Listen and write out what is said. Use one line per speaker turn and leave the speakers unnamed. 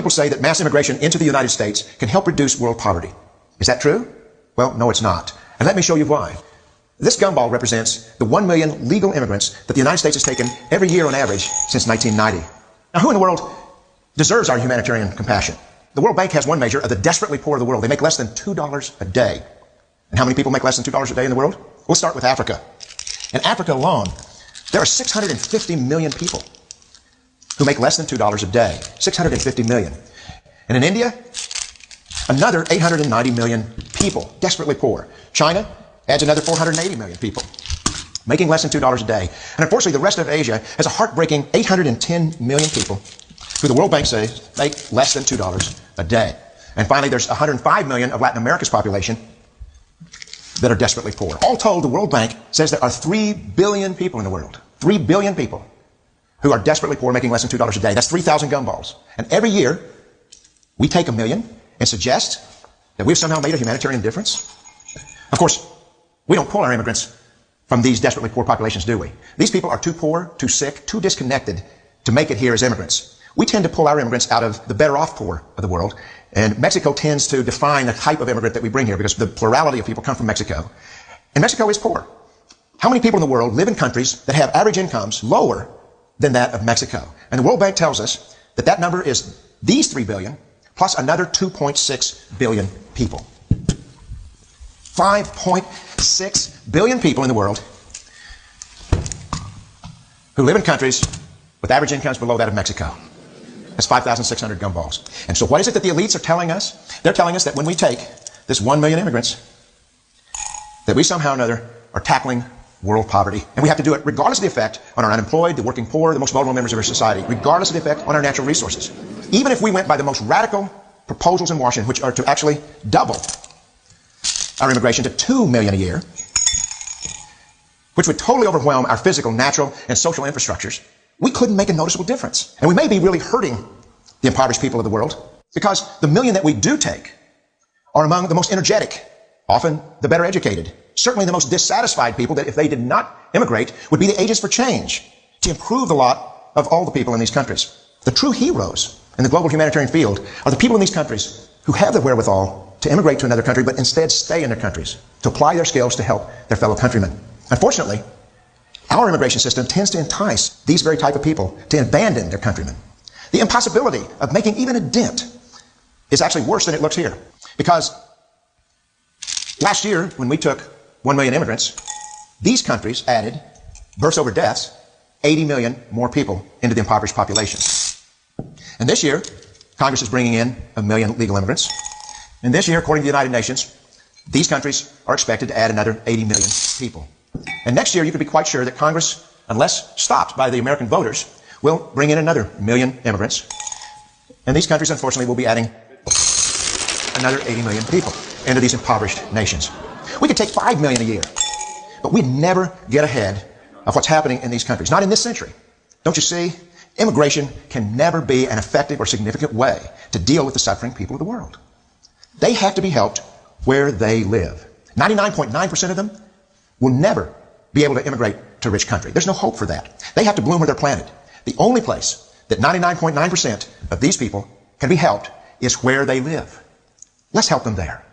People say that mass immigration into the United States can help reduce world poverty. Is that true? Well, no, it's not. And let me show you why. This gumball represents the 1 million legal immigrants that the United States has taken every year on average since 1990. Now, who in the world deserves our humanitarian compassion? The World Bank has one measure of the desperately poor of the world. They make less than $2 a day. And how many people make less than $2 a day in the world? We'll start with Africa. In Africa alone, there are 650 million people who make less than $2 a day. 650 million. And in India, another 890 million people, desperately poor. China adds another 480 million people, making less than $2 a day. And unfortunately, the rest of Asia has a heartbreaking 810 million people who the World Bank says make less than $2 a day. And finally, there's 105 million of Latin America's population that are desperately poor. All told, the World Bank says there are 3 billion people in the world. 3 billion people who are desperately poor, making less than $2 a day. That's 3,000 gumballs. And every year, we take a million and suggest that we've somehow made a humanitarian difference. Of course, we don't pull our immigrants from these desperately poor populations, do we? These people are too poor, too sick, too disconnected to make it here as immigrants. We tend to pull our immigrants out of the better off poor of the world. And Mexico tends to define the type of immigrant that we bring here because the plurality of people come from Mexico. And Mexico is poor. How many people in the world live in countries that have average incomes lower than that of Mexico? And the World Bank tells us that that number is these 3 billion plus another 2.6 billion people. 5.6 billion people in the world who live in countries with average incomes below that of Mexico. That's 5,600 gumballs. And so what is it that the elites are telling us? They're telling us that when we take this 1 million immigrants, that we somehow or another are tackling world poverty. And we have to do it regardless of the effect on our unemployed, the working poor, the most vulnerable members of our society, regardless of the effect on our natural resources. Even if we went by the most radical proposals in Washington, which are to actually double our immigration to 2 million a year, which would totally overwhelm our physical, natural, and social infrastructures, we couldn't make a noticeable difference. And we may be really hurting the impoverished people of the world because the million that we do take are among the most energetic, often the better educated, certainly the most dissatisfied people that if they did not immigrate would be the agents for change to improve the lot of all the people in these countries. The true heroes in the global humanitarian field are the people in these countries who have the wherewithal to immigrate to another country but instead stay in their countries to apply their skills to help their fellow countrymen. Unfortunately, our immigration system tends to entice these very type of people to abandon their countrymen. The impossibility of making even a dent is actually worse than it looks here. Because last year, when we took 1 million immigrants, these countries added, births over deaths, 80 million more people into the impoverished population. And this year, Congress is bringing in 1 million legal immigrants. And this year, according to the United Nations, these countries are expected to add another 80 million people. And next year, you can be quite sure that Congress, unless stopped by the American voters, will bring in another 1 million immigrants. And these countries, unfortunately, will be adding another 80 million people into these impoverished nations. We could take 5 million a year, but we'd never get ahead of what's happening in these countries. Not in this century. Don't you see? Immigration can never be an effective or significant way to deal with the suffering people of the world. They have to be helped where they live. 99.9% of them will never be able to immigrate to a rich country. There's no hope for that. They have to bloom where they're planted. The only place that 99.9% of these people can be helped is where they live. Let's help them there.